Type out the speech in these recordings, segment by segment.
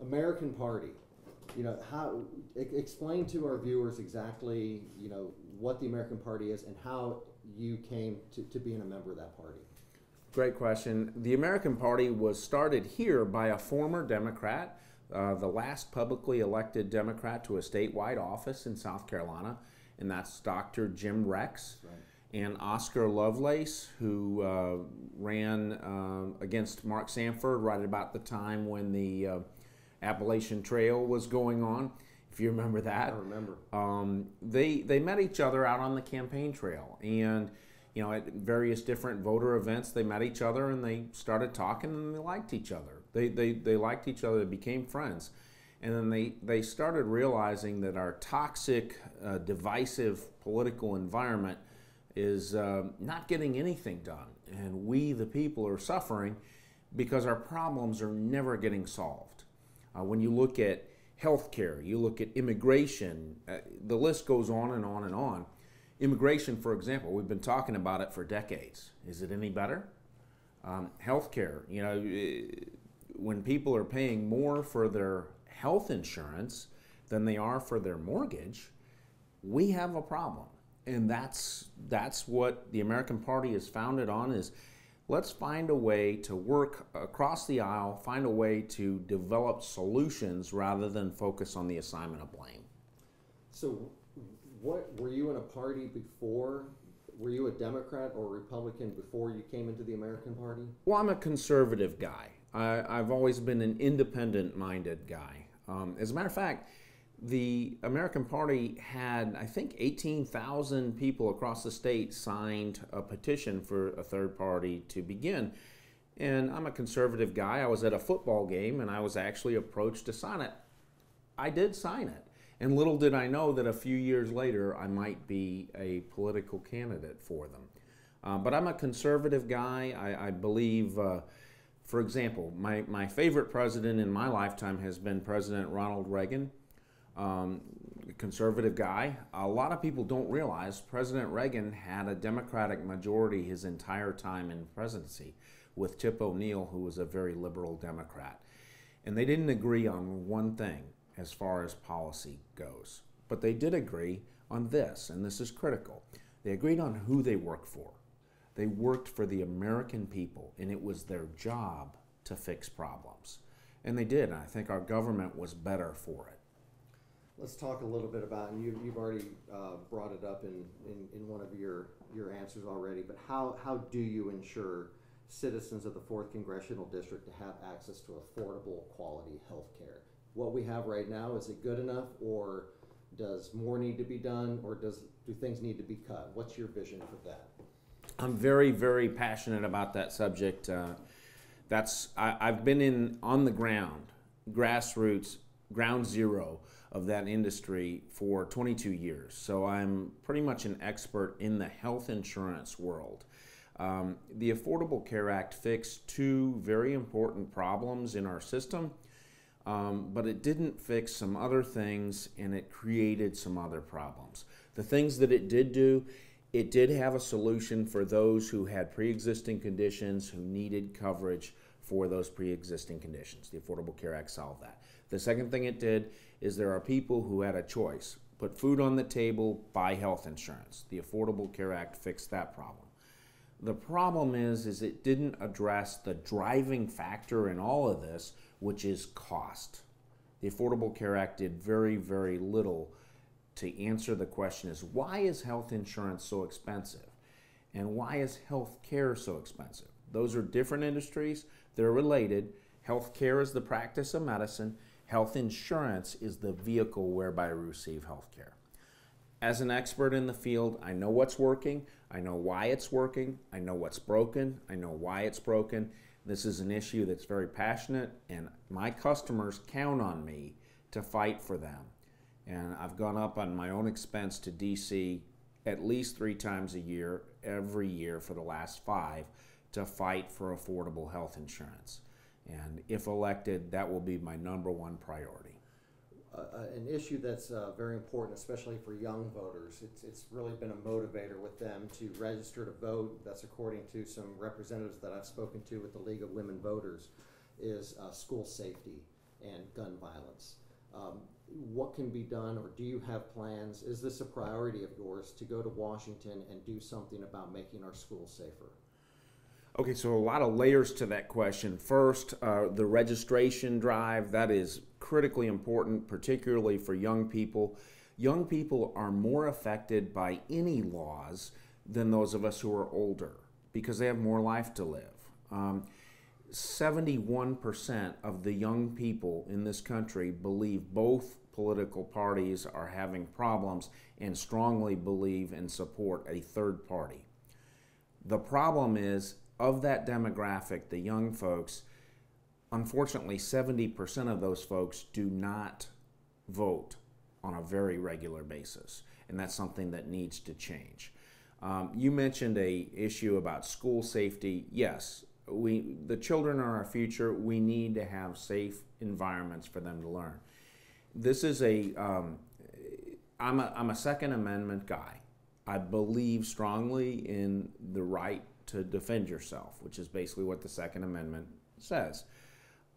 American Party. How explain to our viewers exactly, what the American Party is and how you came to being a member of that party. Great question. The American Party was started here by a former Democrat, the last publicly elected Democrat to a statewide office in South Carolina, and that's Dr. Jim Rex. Right. And Oscar Lovelace, who ran against Mark Sanford right about the time when the Appalachian Trail was going on, if you remember that. I remember. They met each other out on the campaign trail, and at various different voter events, they met each other and they started talking and they liked each other. They liked each other, they became friends. And then they started realizing that our toxic, divisive political environment is not getting anything done. And we, the people, are suffering because our problems are never getting solved. When you look at healthcare, you look at immigration, the list goes on and on and on. Immigration, for example, we've been talking about it for decades. Is it any better? Healthcare, when people are paying more for their health insurance than they are for their mortgage, we have a problem. And that's what the American Party is founded on, is let's find a way to work across the aisle, find a way to develop solutions rather than focus on the assignment of blame. So what were you in a party before? Were you a Democrat or Republican before you came into the American Party? Well, I'm a conservative guy. I've always been an independent-minded guy. As a matter of fact, the American Party had, I think, 18,000 people across the state signed a petition for a third party to begin. And I'm a conservative guy. I was at a football game and I was actually approached to sign it. I did sign it. And little did I know that a few years later I might be a political candidate for them. But I'm a conservative guy. I believe, for example, my favorite president in my lifetime has been President Ronald Reagan. Conservative guy. A lot of people don't realize President Reagan had a Democratic majority his entire time in presidency with Tip O'Neill, who was a very liberal Democrat. And they didn't agree on one thing as far as policy goes. But they did agree on this, and this is critical. They agreed on who they worked for. They worked for the American people, and it was their job to fix problems. And they did, and I think our government was better for it. Let's talk a little bit about, and you've already brought it up in one of your answers already, but how do you ensure citizens of the 4th Congressional District to have access to affordable, quality health care? What we have right now, is it good enough, or does more need to be done, or do things need to be cut? What's your vision for that? I'm very, very passionate about that subject. I've been on the ground, grassroots, ground zero of that industry for 22 years. So I'm pretty much an expert in the health insurance world. The Affordable Care Act fixed two very important problems in our system, but it didn't fix some other things, and it created some other problems. The things that it did do, it did have a solution for those who had pre-existing conditions who needed coverage for those pre-existing conditions. The Affordable Care Act solved that. The second thing it did is there are people who had a choice. Put food on the table, buy health insurance. The Affordable Care Act fixed that problem. The problem is it didn't address the driving factor in all of this, which is cost. The Affordable Care Act did very, very little to answer the question is, why is health insurance so expensive? And why is health care so expensive? Those are different industries. They're related. Health care is the practice of medicine. Health insurance is the vehicle whereby we receive health care. As an expert in the field, I know what's working. I know why it's working. I know what's broken. I know why it's broken. This is an issue that's very passionate, and my customers count on me to fight for them. And I've gone up on my own expense to DC at least 3 times a year, every year for the last 5, to fight for affordable health insurance. And if elected, that will be my #1 priority. An issue that's very important, especially for young voters. It's really been a motivator with them to register to vote. That's according to some representatives that I've spoken to with the League of Women Voters, is school safety. and gun violence. What can be done, or do you have plans? Is this a priority of yours to go to Washington and do something about making our schools safer? Okay, so a lot of layers to that question. First, the registration drive, that is critically important, particularly for young people. Young people are more affected by any laws than those of us who are older because they have more life to live. 71% of the young people in this country believe both political parties are having problems and strongly believe and support a third party. The problem is, of that demographic, the young folks, unfortunately 70% of those folks do not vote on a very regular basis, and that's something that needs to change. You mentioned an issue about school safety. Yes, the children are our future. We need to have safe environments for them to learn. This is I'm a Second Amendment guy. I believe strongly in the right to defend yourself, which is basically what the Second Amendment says.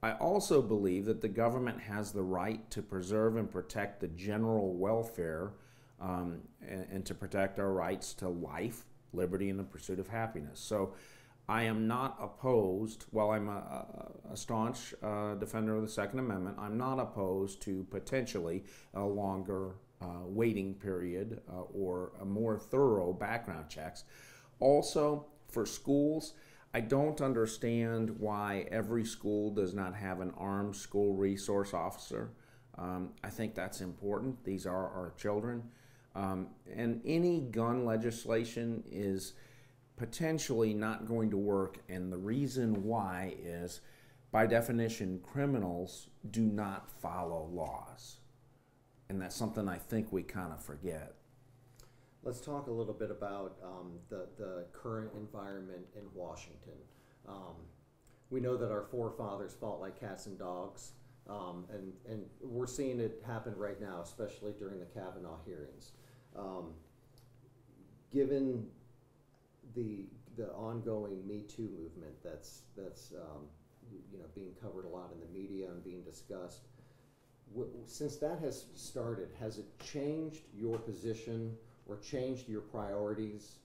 I also believe that the government has the right to preserve and protect the general welfare and to protect our rights to life, liberty, and the pursuit of happiness. So I am not opposed, while I'm a staunch defender of the Second Amendment, I'm not opposed to potentially a longer waiting period or a more thorough background checks. Also, for schools, I don't understand why every school does not have an armed school resource officer. I think that's important. These are our children. And any gun legislation is potentially not going to work, and the reason why is, by definition, criminals do not follow laws. And that's something I think we kind of forget. Let's talk a little bit about the current environment in Washington. We know that our forefathers fought like cats and dogs, and we're seeing it happen right now, especially during the Kavanaugh hearings. Given the ongoing Me Too movement that's being covered a lot in the media and being discussed, since that has started, has it changed your position or changed your priorities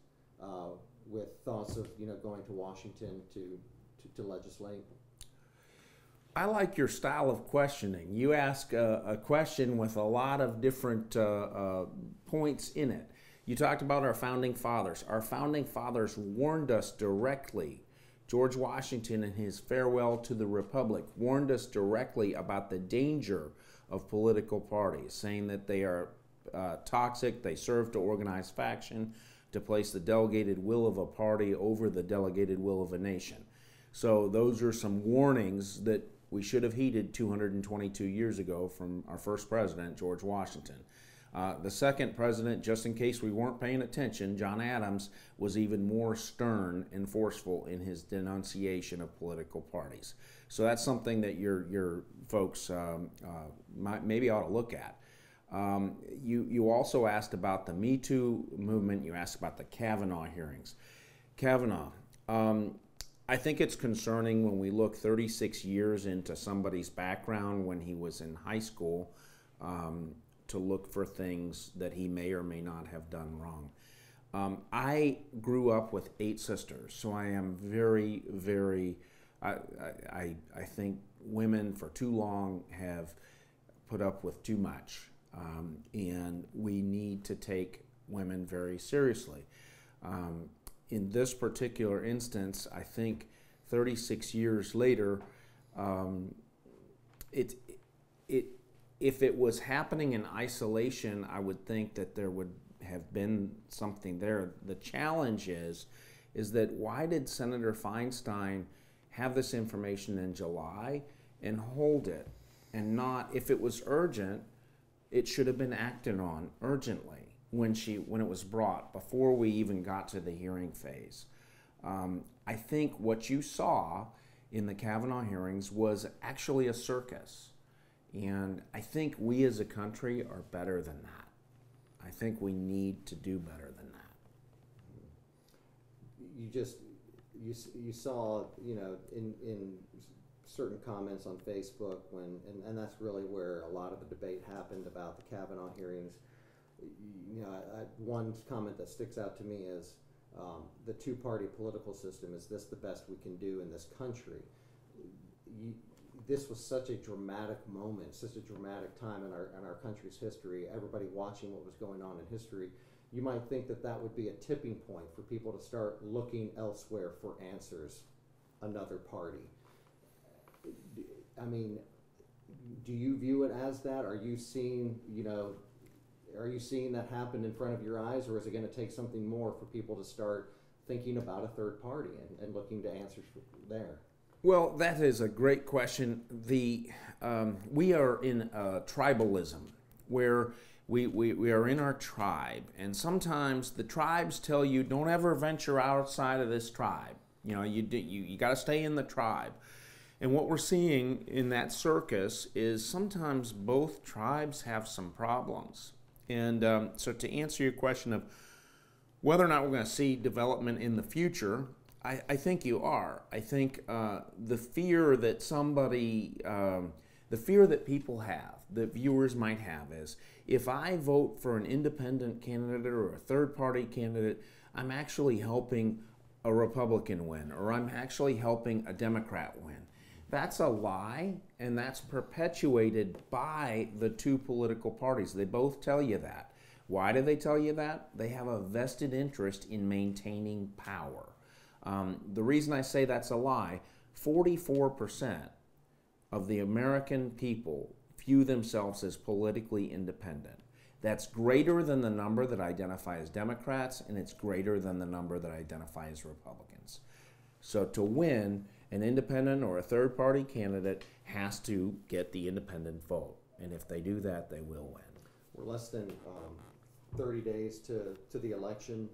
with thoughts of going to Washington to legislate? I like your style of questioning. You ask a question with a lot of different points in it. You talked about our founding fathers. Our founding fathers warned us directly. George Washington, in his farewell to the Republic, warned us directly about the danger of political parties, saying that they are toxic, they serve to organize faction, to place the delegated will of a party over the delegated will of a nation. So those are some warnings that we should have heeded 222 years ago from our first president, George Washington. The second president, just in case we weren't paying attention, John Adams, was even more stern and forceful in his denunciation of political parties. So that's something that your folks maybe ought to look at. You also asked about the Me Too movement. You asked about the Kavanaugh hearings. Kavanaugh, I think it's concerning when we look 36 years into somebody's background when he was in high school to look for things that he may or may not have done wrong. I grew up with 8 sisters, so I am very, very, I think women for too long have put up with too much. And we need to take women very seriously. In this particular instance, I think 36 years later, if it was happening in isolation, I would think that there would have been something there. The challenge is that why did Senator Feinstein have this information in July and hold it, and not, if it was urgent, it should have been acted on urgently when it was brought, before we even got to the hearing phase. I think what you saw in the Kavanaugh hearings was actually a circus. And I think we as a country are better than that. I think we need to do better than that. You saw, in certain comments on Facebook and that's really where a lot of the debate happened about the Kavanaugh hearings. You know, one comment that sticks out to me is the two-party political system. Is this the best we can do in this country? This was such a dramatic moment, such a dramatic time in our country's history. Everybody watching what was going on in history, you might think that that would be a tipping point for people to start looking elsewhere for answers, another party. I mean, do you view it as that? Are you seeing, are you seeing that happen in front of your eyes, or is it going to take something more for people to start thinking about a third party and looking to answers there? Well, that is a great question. We are in tribalism where we are in our tribe, and sometimes the tribes tell you don't ever venture outside of this tribe. You got to stay in the tribe. And what we're seeing in that circus is sometimes both tribes have some problems. And so to answer your question of whether or not we're going to see development in the future, I think you are. I think the fear that people have, that viewers might have, is if I vote for an independent candidate or a third-party candidate, I'm actually helping a Republican win, or I'm actually helping a Democrat win. That's a lie, and that's perpetuated by the two political parties. They both tell you that. Why do they tell you that? They have a vested interest in maintaining power. The reason I say that's a lie, 44% of the American people view themselves as politically independent. That's greater than the number that identify as Democrats, and it's greater than the number that identify as Republicans. So to win, an independent or a third-party candidate has to get the independent vote. And if they do that, they will win. We're less than 30 days to the election.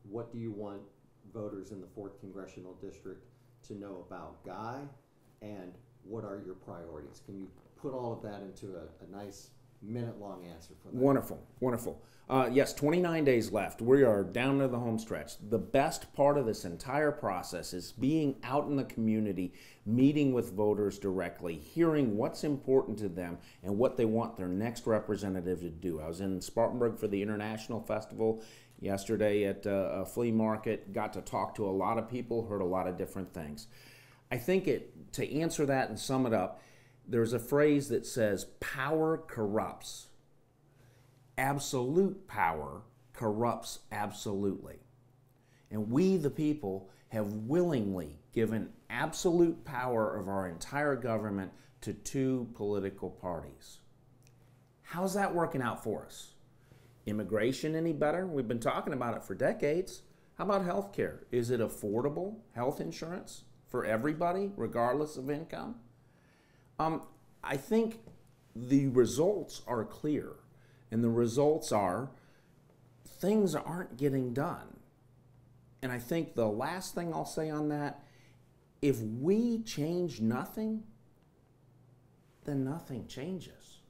What do you want voters in the 4th Congressional District to know about Guy, and what are your priorities? Can you put all of that into a nice minute-long answer for that? Wonderful, wonderful. Yes, 29 days left. We are down to the home stretch. The best part of this entire process is being out in the community, meeting with voters directly, hearing what's important to them and what they want their next representative to do. I was in Spartanburg for the International Festival yesterday at a flea market, got to talk to a lot of people, heard a lot of different things. I think to answer that and sum it up, there's a phrase that says, power corrupts. Absolute power corrupts absolutely. And we, the people, have willingly given absolute power of our entire government to two political parties. How's that working out for us? Immigration any better? We've been talking about it for decades. How about health care? Is it affordable health insurance for everybody, regardless of income? I think the results are clear, and the results are things aren't getting done. And I think the last thing I'll say on that, if we change nothing, then nothing changes.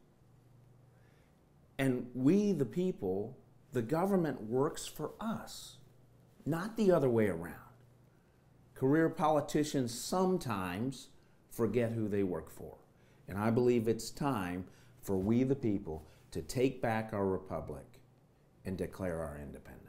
And we, the people, the government works for us, not the other way around. Career politicians sometimes forget who they work for. And I believe it's time for we, the people, to take back our republic and declare our independence.